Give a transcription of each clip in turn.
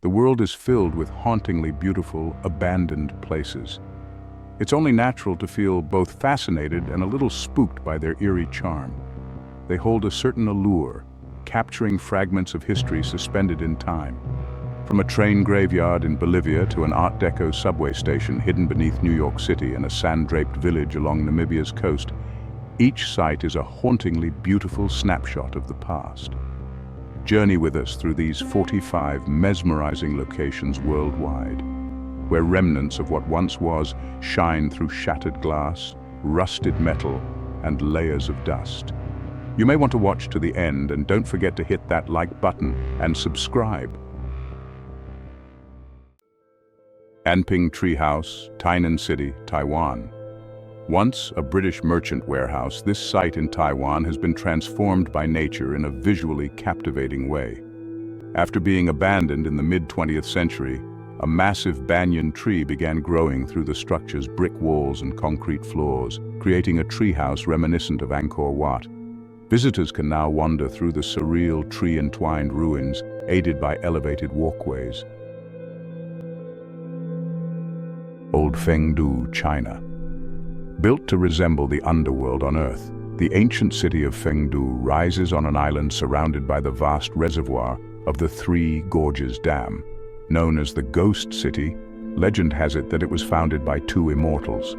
The world is filled with hauntingly beautiful, abandoned places. It's only natural to feel both fascinated and a little spooked by their eerie charm. They hold a certain allure, capturing fragments of history suspended in time. From a train graveyard in Bolivia to an Art Deco subway station hidden beneath New York City and a sand-draped village along Namibia's coast, each site is a hauntingly beautiful snapshot of the past. Journey with us through these 45 mesmerizing locations worldwide, where remnants of what once was shine through shattered glass, rusted metal, and layers of dust. You may want to watch to the end, and don't forget to hit that like button and subscribe. Anping Treehouse, Tainan City, Taiwan. Once a British merchant warehouse, this site in Taiwan has been transformed by nature in a visually captivating way. After being abandoned in the mid-20th century, a massive banyan tree began growing through the structure's brick walls and concrete floors, creating a treehouse reminiscent of Angkor Wat. Visitors can now wander through the surreal tree-entwined ruins, aided by elevated walkways. Old Fengdu, China. Built to resemble the underworld on Earth, the ancient city of Fengdu rises on an island surrounded by the vast reservoir of the Three Gorges Dam. Known as the Ghost City, legend has it that it was founded by two immortals.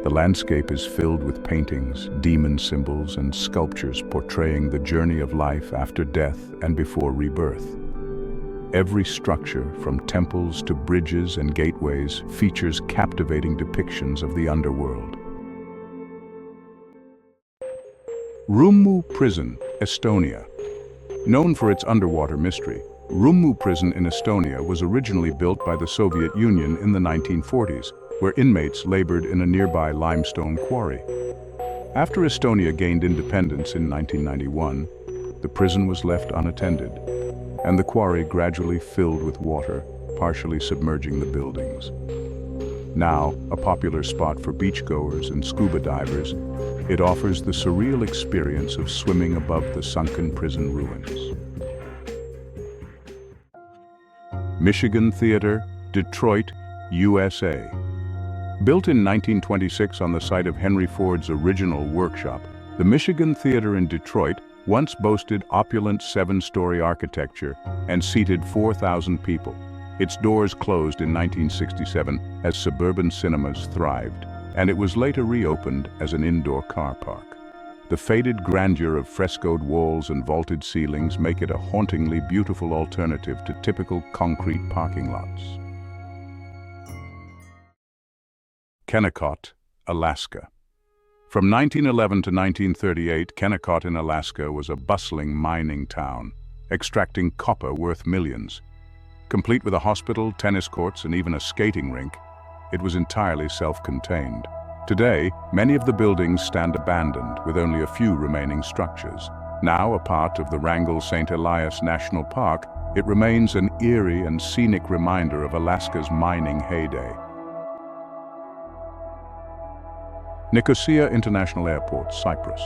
The landscape is filled with paintings, demon symbols, and sculptures portraying the journey of life after death and before rebirth. Every structure, from temples to bridges and gateways, features captivating depictions of the underworld. Rummu Prison, Estonia. Known for its underwater mystery, Rummu Prison in Estonia was originally built by the Soviet Union in the 1940s, where inmates labored in a nearby limestone quarry. After Estonia gained independence in 1991, the prison was left unattended, and the quarry gradually filled with water, partially submerging the buildings. Now a popular spot for beachgoers and scuba divers, it offers the surreal experience of swimming above the sunken prison ruins. Michigan Theater, Detroit, USA. Built in 1926 on the site of Henry Ford's original workshop, the Michigan Theater in Detroit once boasted opulent 7-story architecture and seated 4,000 people. Its doors closed in 1967 as suburban cinemas thrived, and it was later reopened as an indoor car park. The faded grandeur of frescoed walls and vaulted ceilings make it a hauntingly beautiful alternative to typical concrete parking lots. Kennecott, Alaska. From 1911 to 1938, Kennecott in Alaska was a bustling mining town, extracting copper worth millions. Complete with a hospital, tennis courts, and even a skating rink, it was entirely self-contained. Today, many of the buildings stand abandoned, with only a few remaining structures. Now a part of the Wrangell St. Elias National Park, it remains an eerie and scenic reminder of Alaska's mining heyday. Nicosia International Airport, Cyprus.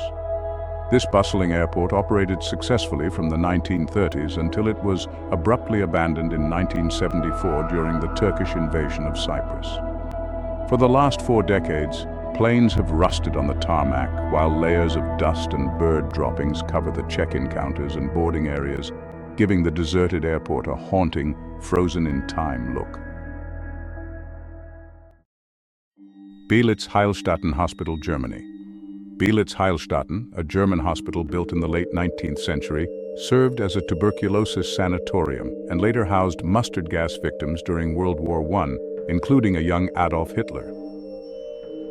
This bustling airport operated successfully from the 1930s until it was abruptly abandoned in 1974 during the Turkish invasion of Cyprus. For the last 4 decades, planes have rusted on the tarmac, while layers of dust and bird droppings cover the check-in counters and boarding areas, giving the deserted airport a haunting, frozen-in-time look. Beelitz-Heilstätten Hospital, Germany. Beelitz-Heilstätten, a German hospital built in the late 19th century, served as a tuberculosis sanatorium and later housed mustard gas victims during World War I, including a young Adolf Hitler.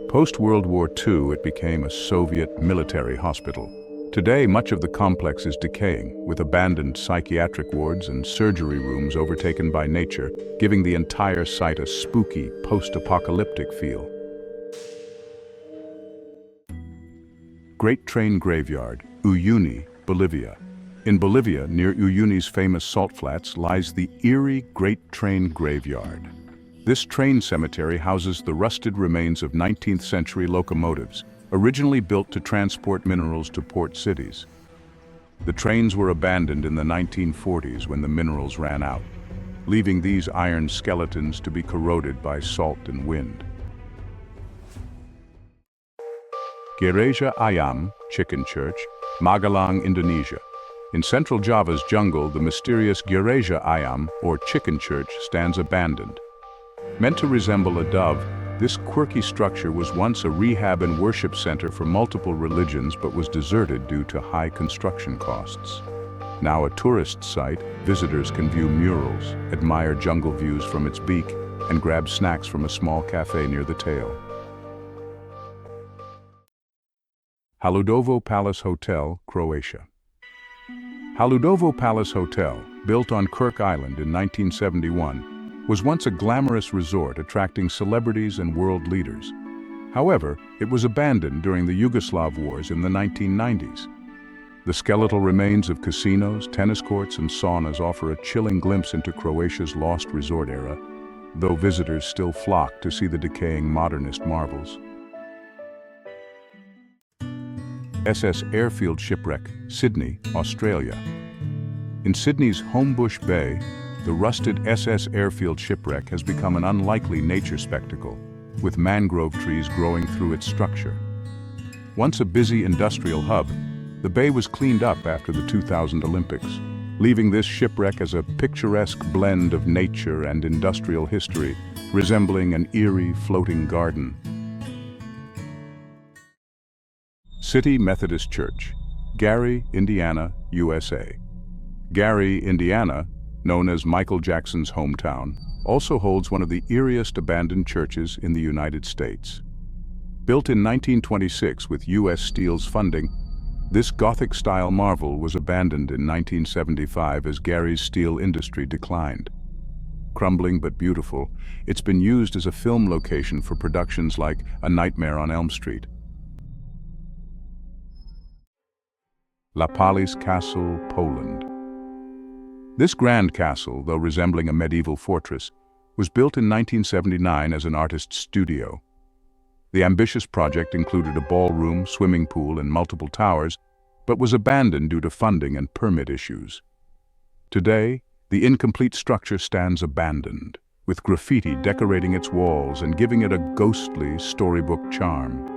Post-World War II, it became a Soviet military hospital. Today, much of the complex is decaying, with abandoned psychiatric wards and surgery rooms overtaken by nature, giving the entire site a spooky, post-apocalyptic feel. Great Train Graveyard, Uyuni, Bolivia. In Bolivia, near Uyuni's famous salt flats, lies the eerie Great Train Graveyard. This train cemetery houses the rusted remains of 19th century locomotives, originally built to transport minerals to port cities. The trains were abandoned in the 1940s when the minerals ran out. leaving these iron skeletons to be corroded by salt and wind. Gereja Ayam, Chicken Church, Magelang, Indonesia. In central Java's jungle, the mysterious Gereja Ayam, or Chicken Church, stands abandoned. Meant to resemble a dove, this quirky structure was once a rehab and worship center for multiple religions but was deserted due to high construction costs. Now a tourist site, visitors can view murals, admire jungle views from its beak, and grab snacks from a small cafe near the tail. Haludovo Palace Hotel, Croatia. Haludovo Palace Hotel, built on Kirk Island in 1971, was once a glamorous resort attracting celebrities and world leaders. However, it was abandoned during the Yugoslav wars in the 1990s. The skeletal remains of casinos, tennis courts, and saunas offer a chilling glimpse into Croatia's lost resort era, though visitors still flock to see the decaying modernist marvels. SS Airfield Shipwreck, Sydney, Australia. In Sydney's Homebush Bay, the rusted SS Airfield shipwreck has become an unlikely nature spectacle, with mangrove trees growing through its structure. Once a busy industrial hub, the bay was cleaned up after the 2000 Olympics, leaving this shipwreck as a picturesque blend of nature and industrial history, resembling an eerie floating garden. City Methodist Church, Gary, Indiana, USA. Gary, Indiana, known as Michael Jackson's hometown, also holds one of the eeriest abandoned churches in the United States. Built in 1926 with U.S. Steel's funding, this Gothic-style marvel was abandoned in 1975 as Gary's steel industry declined. Crumbling but beautiful, it's been used as a film location for productions like A Nightmare on Elm Street. La Palice Castle, Poland. This grand castle, though resembling a medieval fortress, was built in 1979 as an artist's studio. The ambitious project included a ballroom, swimming pool, and multiple towers, but was abandoned due to funding and permit issues. Today, the incomplete structure stands abandoned, with graffiti decorating its walls and giving it a ghostly storybook charm.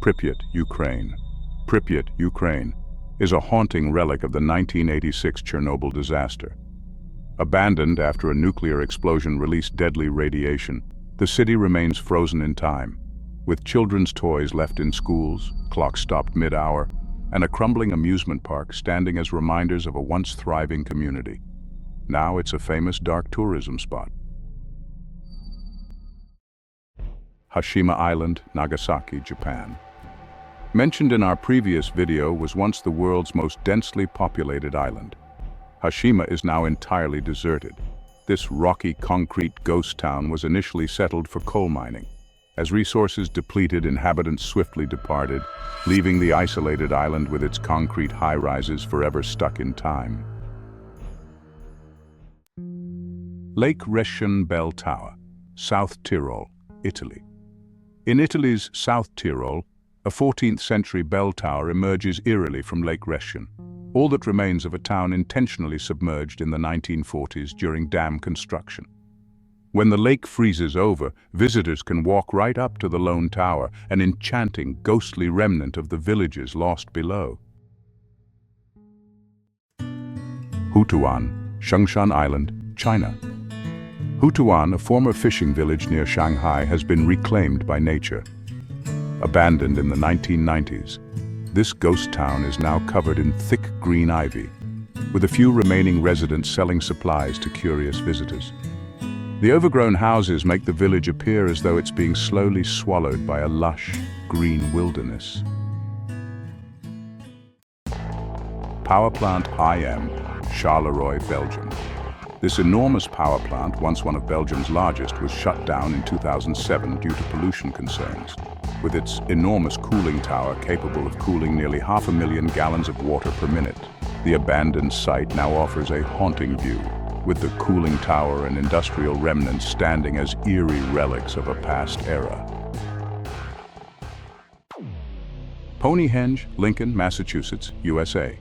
Pripyat, Ukraine. Pripyat, Ukraine, is a haunting relic of the 1986 Chernobyl disaster. Abandoned after a nuclear explosion released deadly radiation, the city remains frozen in time, with children's toys left in schools, clocks stopped mid-hour, and a crumbling amusement park standing as reminders of a once thriving community. Now it's a famous dark tourism spot. Hashima Island, Nagasaki, Japan. Mentioned in our previous video was once the world's most densely populated island. Hashima is now entirely deserted. This rocky concrete ghost town was initially settled for coal mining. As resources depleted, inhabitants swiftly departed, leaving the isolated island with its concrete high-rises forever stuck in time. Lake Reschen Bell Tower, South Tyrol, Italy. In Italy's South Tyrol, a 14th-century bell tower emerges eerily from Lake Reschen, all that remains of a town intentionally submerged in the 1940s during dam construction. When the lake freezes over, visitors can walk right up to the lone tower, an enchanting, ghostly remnant of the villages lost below. Hutuan, Shengshan Island, China. Hutuan, a former fishing village near Shanghai, has been reclaimed by nature. Abandoned in the 1990s, this ghost town is now covered in thick green ivy, with a few remaining residents selling supplies to curious visitors. The overgrown houses make the village appear as though it's being slowly swallowed by a lush, green wilderness. Power Plant IM, Charleroi, Belgium. This enormous power plant, once one of Belgium's largest, was shut down in 2007 due to pollution concerns. With its enormous cooling tower capable of cooling nearly 500,000 gallons of water per minute, the abandoned site now offers a haunting view, with the cooling tower and industrial remnants standing as eerie relics of a past era. Ponyhenge, Lincoln, Massachusetts, USA.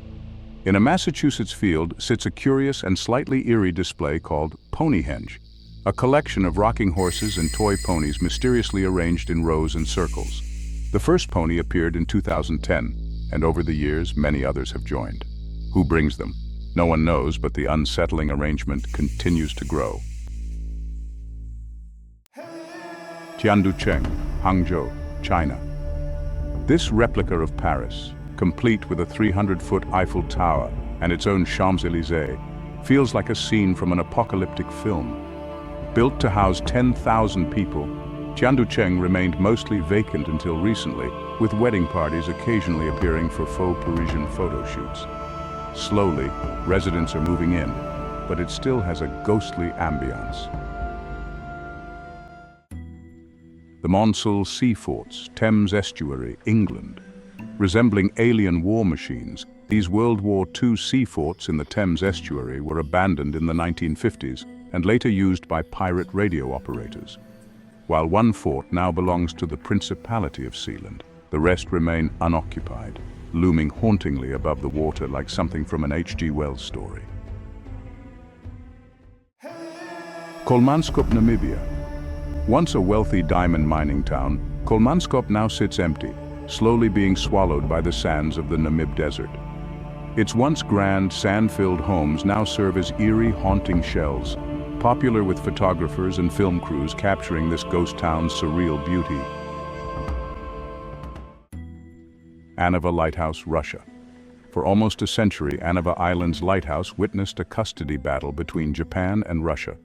In a Massachusetts field sits a curious and slightly eerie display called Ponyhenge, a collection of rocking horses and toy ponies mysteriously arranged in rows and circles. The first pony appeared in 2010, and over the years many others have joined. Who brings them? No one knows, but the unsettling arrangement continues to grow. Tianducheng, Hangzhou, China. This replica of Paris, complete with a 300-foot Eiffel Tower and its own Champs-Élysées, feels like a scene from an apocalyptic film. Built to house 10,000 people, Tianducheng remained mostly vacant until recently, with wedding parties occasionally appearing for faux Parisian photo shoots. Slowly, residents are moving in, but it still has a ghostly ambience. The Monsul Sea Forts, Thames Estuary, England. Resembling alien war machines, these World War II sea forts in the Thames Estuary were abandoned in the 1950s and later used by pirate radio operators. While one fort now belongs to the Principality of Sealand, the rest remain unoccupied, looming hauntingly above the water like something from an H.G. Wells story. Kolmanskop, Namibia. Once a wealthy diamond mining town, Kolmanskop now sits empty, slowly being swallowed by the sands of the Namib Desert. Its once grand, sand-filled homes now serve as eerie, haunting shells, popular with photographers and film crews capturing this ghost town's surreal beauty. Anava Lighthouse, Russia. For almost a century, Anava Island's lighthouse witnessed a custody battle between Japan and Russia,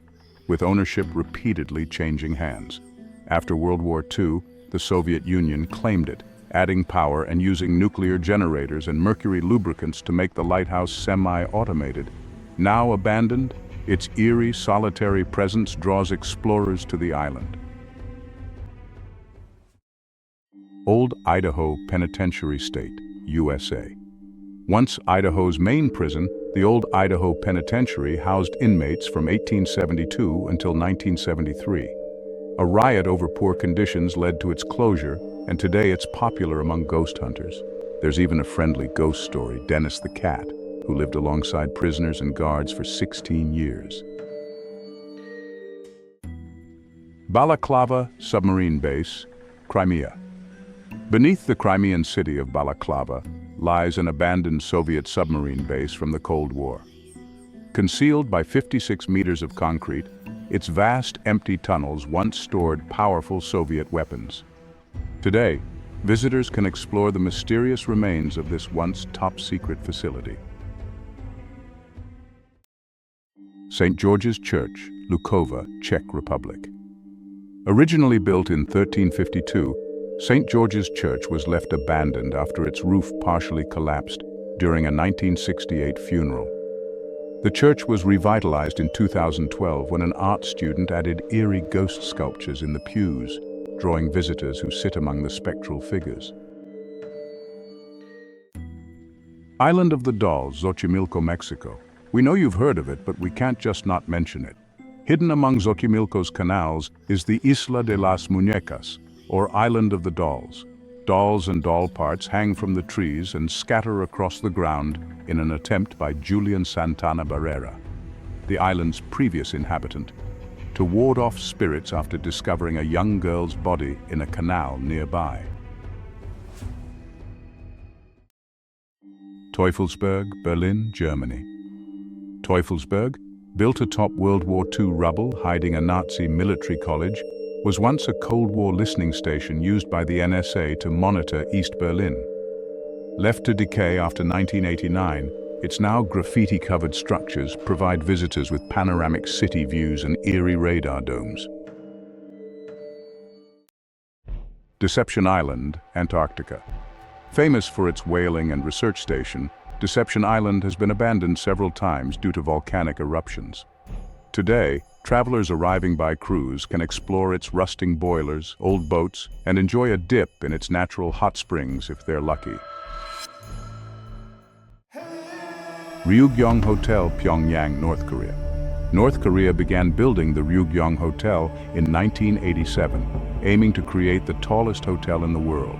with ownership repeatedly changing hands. After World War II, the Soviet Union claimed it, adding power and using nuclear generators and mercury lubricants to make the lighthouse semi-automated. Now abandoned, its eerie, solitary presence draws explorers to the island. Old Idaho Penitentiary State, USA. Once Idaho's main prison, the Old Idaho Penitentiary housed inmates from 1872 until 1973. A riot over poor conditions led to its closure, and today it's popular among ghost hunters. There's even a friendly ghost story, Dennis the Cat, who lived alongside prisoners and guards for 16 years. Balaclava Submarine Base, Crimea. Beneath the Crimean city of Balaclava lies an abandoned Soviet submarine base from the Cold War. Concealed by 56 meters of concrete, its vast, empty tunnels once stored powerful Soviet weapons. Today, visitors can explore the mysterious remains of this once top-secret facility. St. George's Church, Lukova, Czech Republic. Originally built in 1352, St. George's Church was left abandoned after its roof partially collapsed during a 1968 funeral. The church was revitalized in 2012 when an art student added eerie ghost sculptures in the pews, drawing visitors who sit among the spectral figures. Island of the Dolls, Xochimilco, Mexico. We know you've heard of it, but we can't just not mention it. Hidden among Xochimilco's canals is the Isla de las Muñecas, or Island of the Dolls. Dolls and doll parts hang from the trees and scatter across the ground in an attempt by Julian Santana Barrera, the island's previous inhabitant, to ward off spirits after discovering a young girl's body in a canal nearby. Teufelsberg, Berlin, Germany. Teufelsberg, built atop World War II rubble hiding a Nazi military college, was once a Cold War listening station used by the NSA to monitor East Berlin. Left to decay after 1989, its now graffiti-covered structures provide visitors with panoramic city views and eerie radar domes. Deception Island, Antarctica. Famous for its whaling and research station, Deception Island has been abandoned several times due to volcanic eruptions. Today, travelers arriving by cruise can explore its rusting boilers, old boats, and enjoy a dip in its natural hot springs if they're lucky. Ryugyong Hotel, Pyongyang, North Korea. North Korea began building the Ryugyong Hotel in 1987, aiming to create the tallest hotel in the world.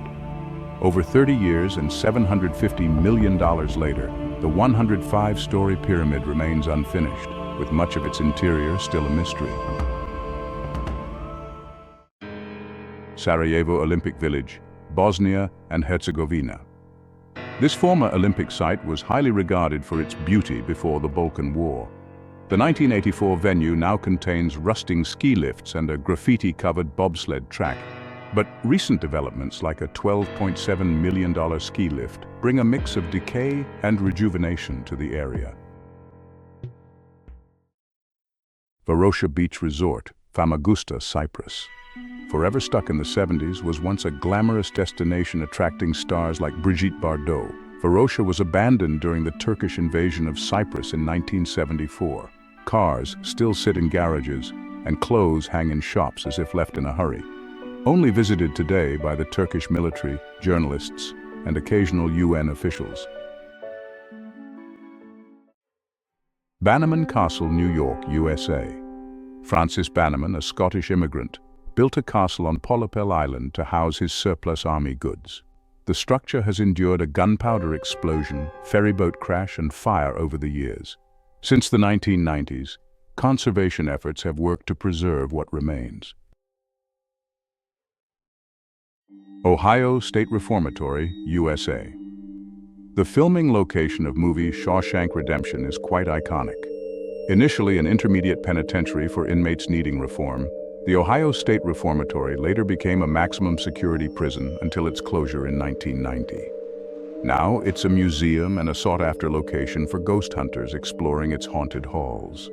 Over 30 years and $750 million later, The 105-story pyramid remains unfinished, with much of its interior still a mystery. Sarajevo Olympic Village, Bosnia and Herzegovina. This former Olympic site was highly regarded for its beauty before the Balkan War. The 1984 venue now contains rusting ski lifts and a graffiti-covered bobsled track. But recent developments like a $12.7 million ski lift bring a mix of decay and rejuvenation to the area. Varosha Beach Resort, Famagusta, Cyprus. Forever stuck in the 70s, was once a glamorous destination attracting stars like Brigitte Bardot. Varosha was abandoned during the Turkish invasion of Cyprus in 1974. Cars still sit in garages, and clothes hang in shops as if left in a hurry. Only visited today by the Turkish military, journalists, and occasional UN officials. Bannerman Castle, New York, USA. Francis Bannerman, a Scottish immigrant, built a castle on Polypel Island to house his surplus army goods. The structure has endured a gunpowder explosion, ferryboat crash, and fire over the years. Since the 1990s, conservation efforts have worked to preserve what remains. Ohio State Reformatory, USA. The filming location of movie Shawshank Redemption is quite iconic. Initially an intermediate penitentiary for inmates needing reform, the Ohio State Reformatory later became a maximum security prison until its closure in 1990. Now it's a museum and a sought-after location for ghost hunters exploring its haunted halls.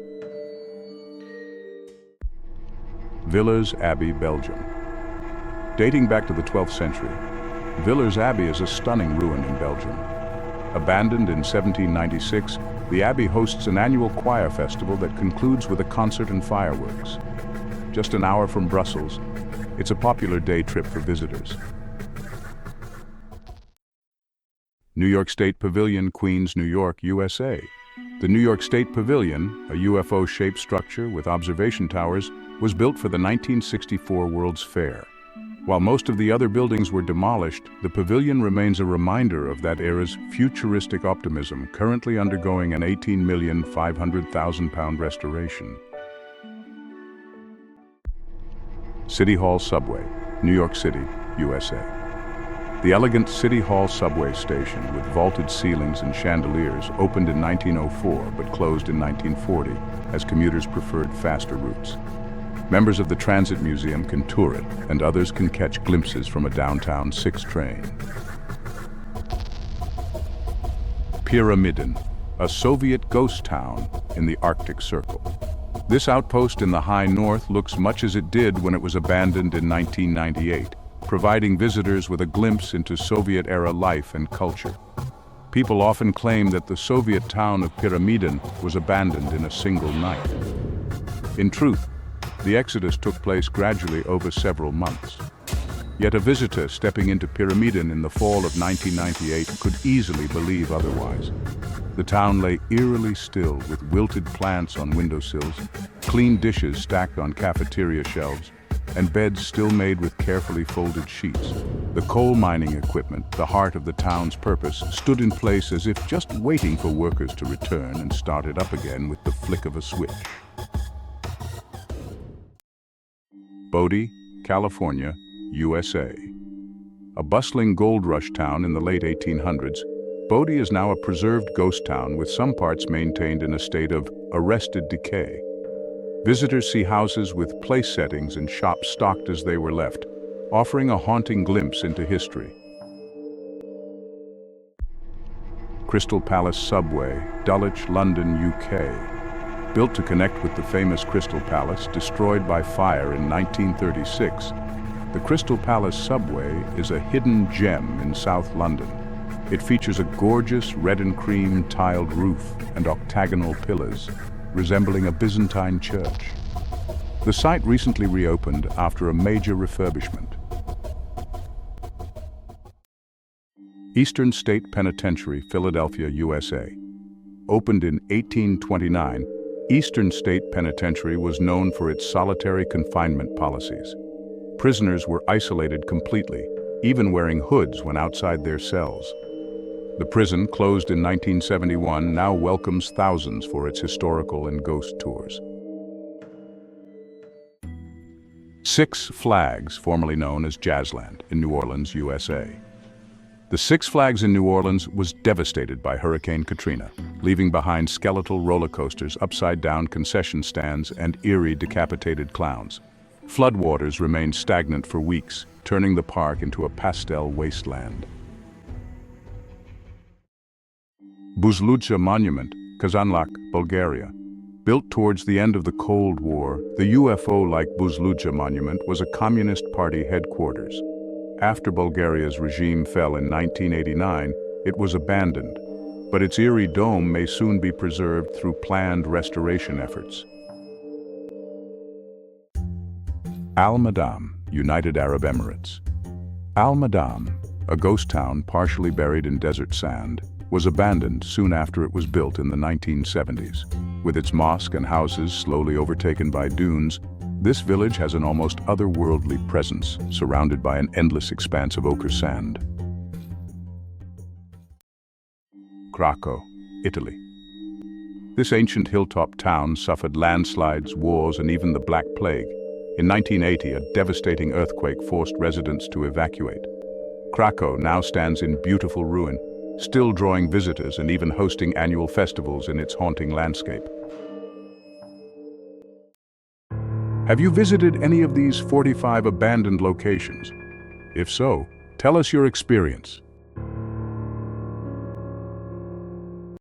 Villers Abbey, Belgium. Dating back to the 12th century, Villers Abbey is a stunning ruin in Belgium. Abandoned in 1796, the abbey hosts an annual choir festival that concludes with a concert and fireworks. Just an hour from Brussels, it's a popular day trip for visitors. New York State Pavilion, Queens, New York, USA. The New York State Pavilion, a UFO-shaped structure with observation towers, was built for the 1964 World's Fair. While most of the other buildings were demolished, the pavilion remains a reminder of that era's futuristic optimism, currently undergoing an £18,500,000 restoration. City Hall Subway, New York City, USA. The elegant City Hall subway station with vaulted ceilings and chandeliers opened in 1904 but closed in 1940 as commuters preferred faster routes. Members of the Transit Museum can tour it, and others can catch glimpses from a downtown 6 train. Pyramiden, a Soviet ghost town in the Arctic Circle. This outpost in the high north looks much as it did when it was abandoned in 1998, providing visitors with a glimpse into Soviet-era life and culture. People often claim that the Soviet town of Pyramiden was abandoned in a single night. In truth, the exodus took place gradually over several months. Yet a visitor stepping into Pyramiden in the fall of 1998 could easily believe otherwise. The town lay eerily still, with wilted plants on windowsills, clean dishes stacked on cafeteria shelves, and beds still made with carefully folded sheets. The coal mining equipment, the heart of the town's purpose, stood in place as if just waiting for workers to return and start it up again with the flick of a switch. Bodie, California, USA. A bustling gold rush town in the late 1800s, Bodie is now a preserved ghost town with some parts maintained in a state of arrested decay. Visitors see houses with place settings and shops stocked as they were left, offering a haunting glimpse into history. Crystal Palace Subway, Dulwich, London, UK. Built to connect with the famous Crystal Palace, destroyed by fire in 1936, the Crystal Palace Subway is a hidden gem in South London. It features a gorgeous red and cream tiled roof and octagonal pillars, resembling a Byzantine church. The site recently reopened after a major refurbishment. Eastern State Penitentiary, Philadelphia, USA. Opened in 1829, Eastern State Penitentiary was known for its solitary confinement policies. Prisoners were isolated completely, even wearing hoods when outside their cells. The prison, closed in 1971, now welcomes thousands for its historical and ghost tours. Six Flags, formerly known as Jazzland, in New Orleans, USA. The Six Flags in New Orleans was devastated by Hurricane Katrina, leaving behind skeletal roller coasters, upside-down concession stands, and eerie decapitated clowns. Floodwaters remained stagnant for weeks, turning the park into a pastel wasteland. Beelitz-Heilstätten Monument, Kazanlak, Bulgaria. Built towards the end of the Cold War, the UFO-like Beelitz-Heilstätten Monument was a Communist Party headquarters. After Bulgaria's regime fell in 1989, it was abandoned, but its eerie dome may soon be preserved through planned restoration efforts. Al Madam, United Arab Emirates. Al Madam, a ghost town partially buried in desert sand, was abandoned soon after it was built in the 1970s. With its mosque and houses slowly overtaken by dunes, this village has an almost otherworldly presence, surrounded by an endless expanse of ochre sand. Krakow, Italy. This ancient hilltop town suffered landslides, wars, and even the Black Plague. In 1980, a devastating earthquake forced residents to evacuate. Krakow now stands in beautiful ruin, still drawing visitors and even hosting annual festivals in its haunting landscape. Have you visited any of these 45 abandoned locations? If so, tell us your experience.